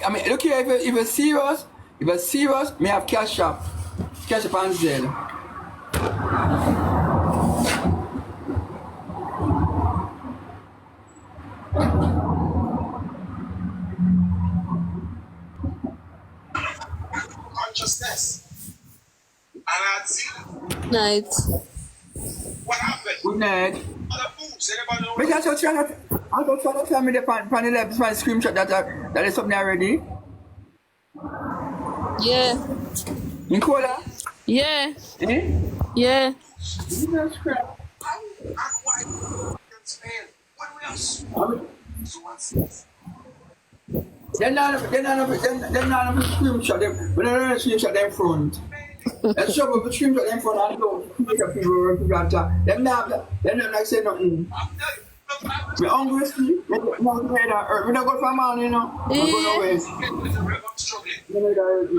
I mean, look here, if you're serious, me have cash up and Zelle. Consciousness. And I'd see Night. what happened. Good night. Other moves, anybody know? But I just trying to tell me the pan the left my screenshot that is something already. Yeah. In Cola? Yeah. Eh? Yeah. Jesus Christ. And why can Spain? What do we have? So what's this? They're not a screenshot them. When I don't screenshot them front. Let's show up a screenshot them front and don't people them not like say nothing. We hungry still. We not head that hurt. We don't go for man, you know. We go nowhere. I'm struggling. You know that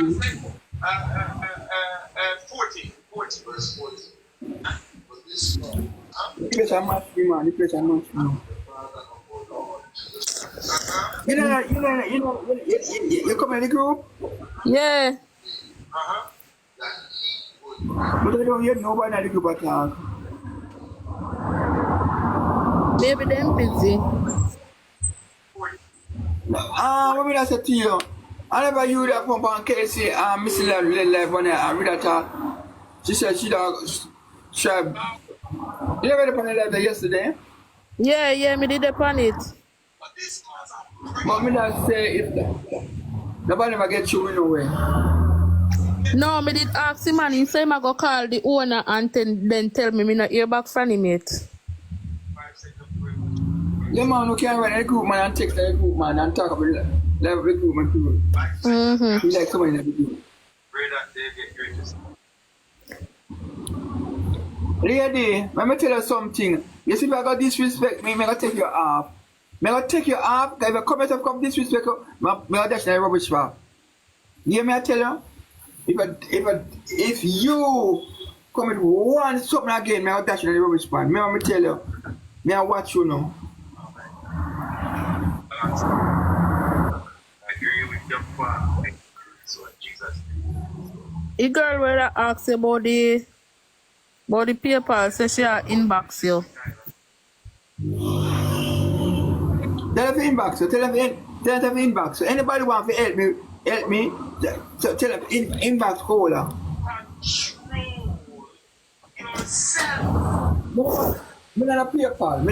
40 verse 40. But this one, the place I match me, man. The place I match me. You come in the group? Yeah. But I don't hear nobody in the group attack. Maybe them busy. What did I say to you? I never heard that pump on Casey and Missy Live on there and read that. She said she tried. You never read the live yesterday? Yeah, me did upon it. But me not say if nobody never get you nowhere. No, me did ask him and he say I go call the owner and then tell me not hear back from him yet. Yeah, man, who can't run a group man and text the group man and talk about the recruitment people. Mm-hmm. He like somebody in the group. Lady, let me tell you something. You see, if I got disrespect me, I'm going to take you off. I'm going to take you off, because if you come out of come disrespect, I'm going to dash in rubbish bag. You hear me, I tell you? If you come with one something again, I'm going to dash in the rubbish bag. Me, I'm tell you. Me, I watch you now. I agree with your father. So Jesus. The girl where I asked about the paper, say she are inbox you. Tell them inbox. So tell them inbox. So anybody want to help me. So tell them inbox caller. Yourself. Me not a PayPal.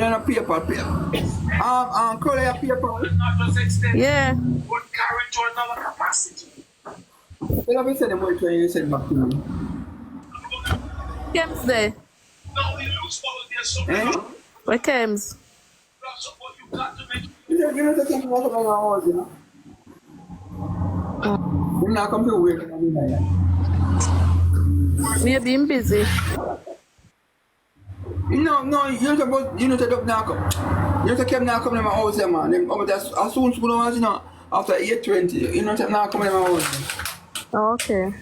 Caller a PayPal. Not just extend. Yeah. But carry to another capacity. Tell them send them money to you send back to me. Kems there. Now we lose all of their something. Where Kems? That's what you got to make. You know the thing about my house, you know. You not come to work and Maybe I'm busy. No, you know to up now come. You know to keep now come to my house, man. As soon as you know, you know, after 8:20, you know to now come to my house. Oh, okay.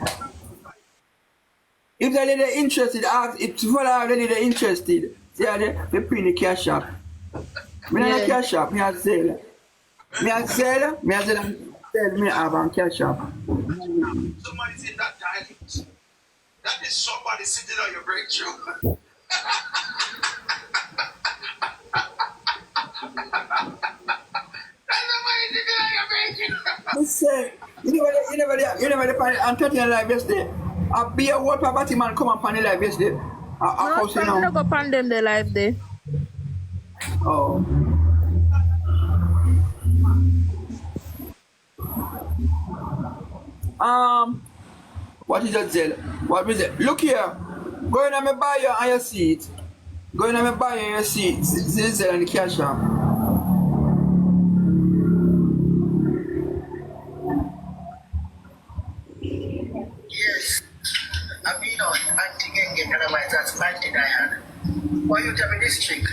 If the lady interested, ask if the lady interested, say they pin the cash up. Me not a cash up, me a sell. Me a sell, me have a cash up. Somebody's in that dialect. That is somebody sitting on your breakthrough. I say, you never find and 30 live yesterday. A beer what property man come up on the live yesterday. No, I'm not go pan them the live day. Oh. What is that Zell? What is it? Look here. Go in and me buy you and you see it. Go in and me buy you and you see it. See the Zell and the cash app. Yes. I've been on anti-gang and that's anti-diana. Why you tell me this trick?